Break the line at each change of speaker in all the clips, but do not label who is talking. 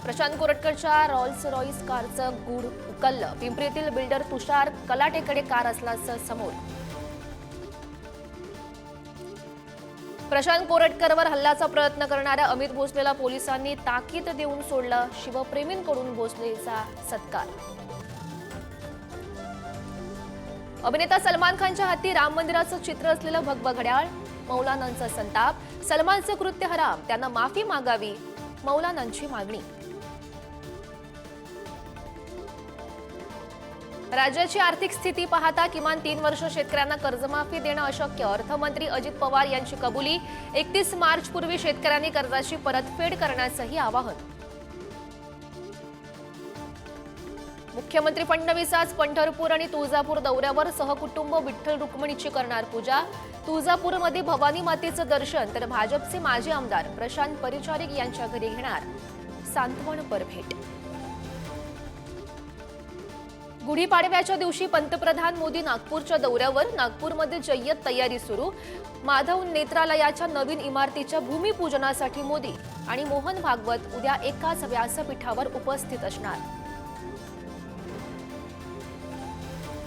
Prashant कोरटकरच्या Rawls Royce कारचं गूढ उकललं. पिंपरीतील builder तुषार कलाटेकडे car असल्याचं समोर. प्रशांत कोरटकरवर हल्ल्याचा प्रयत्न करणाऱ्या अमित भोसलेला पोलिसांनी ताकीद देऊन सोडलं. शिवप्रेमींकडून भोसलेचा सत्कार. अभिनेता सलमान खानच्या हाती राम मंदिराचं चित्र असलेलं भगवं घड्याळ. मौलानांचा संताप. सलमानचं कृत्य हराम, त्यांना माफी मागावी, मौलानांची मागणी. राज्याची आर्थिक स्थिती पाहता किमान 3 वर्ष शेतकऱ्यांना कर्जमाफी देणं अशक्य. अर्थमंत्री अजित पवार यांची कबुली. 31 मार्च पूर्वी शेतकऱ्यांनी कर्जाची परतफेड करण्याचंही आवाहन. मुख्यमंत्री फडणवीस आज पंढरपूर आणि तुळजापूर दौऱ्यावर. सहकुटुंब विठ्ठल रुक्मिणीची करणार पूजा. तुळजापूरमध्ये भवानी मातेचं दर्शन, तर भाजपचे माजी आमदार प्रशांत परिचारिक यांच्या घरी घेणार सांत्वनपर भेट. गुढीपाडव्याच्या दिवशी पंतप्रधान मोदी नागपूरच्या दौऱ्यावर. नागपूरमध्ये जय्यत तयारी सुरू. माधव नेत्रालयाच्या नवीन इमारतीच्या भूमिपूजनासाठी मोदी आणि मोहन भागवत उद्या एकाच व्यासपीठावर उपस्थित असणार.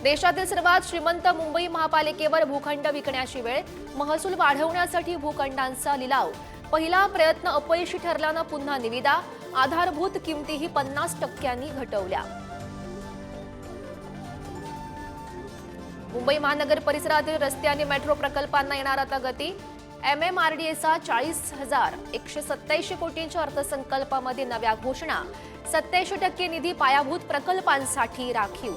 देशातील सर्वात श्रीमंत मुंबई महापालिकेवर भूखंड विकण्याची वेळ. महसूल वाढवण्यासाठी भूखंडांचा लिलाव. पहिला प्रयत्न अपयशी ठरल्यानं पुन्हा निविदा. आधारभूत किमतीही 50% घटवल्या. मुंबई महानगर परिसरातील रस्ते आणि मेट्रो प्रकल्पांना येणार आता गती. MMRDAचा 40,187 कोटींच्या अर्थसंकल्पामध्ये नव्या घोषणा. 87% निधी पायाभूत प्रकल्पांसाठी राखीव.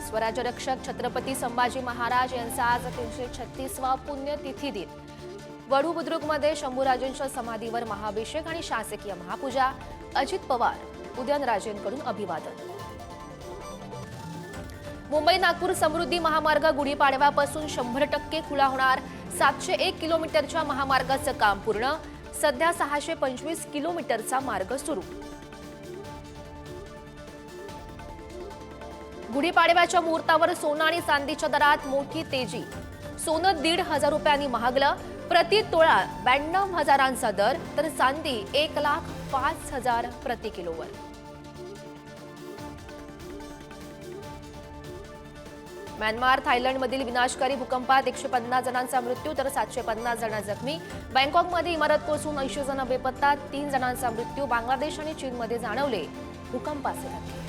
स्वराज्य रक्षक छत्रपती संभाजी महाराज यांचा आज 336वा पुण्यतिथी दिन. वडू बुद्रुकमध्ये शंभूराजेंच्या समाधीवर महाअभिषेक आणि शासकीय महापूजा. अजित पवार उदयनराजेंकडून अभिवादन. मुंबई नागपूर समृद्धी महामार्ग गुढीपाडव्यापासून 100% खुला होणार. 701 किलोमीटरच्या महामार्गाचं काम पूर्ण. सध्या 625 किलोमीटरचा मार्ग सुरू. गुढीपाडव्याच्या मुहूर्तावर सोनं आणि चांदीच्या दरात मोठी तेजी. सोनं 1,500 रुपयांनी महागलं. प्रति तोळा 92,000चा दर, तर चांदी 1,05,000 प्रति किलोवर. म्यानमार थायलंडमधील विनाशकारी भूकंपात 150 जणांचा मृत्यू, तर 750 जण जखमी. बँकॉकमध्ये इमारत कोसळून 80 जण बेपत्ता. 3 जणांचा मृत्यू. बांगलादेश आणि चीनमध्ये जाणवले भूकंपाचे धक्के.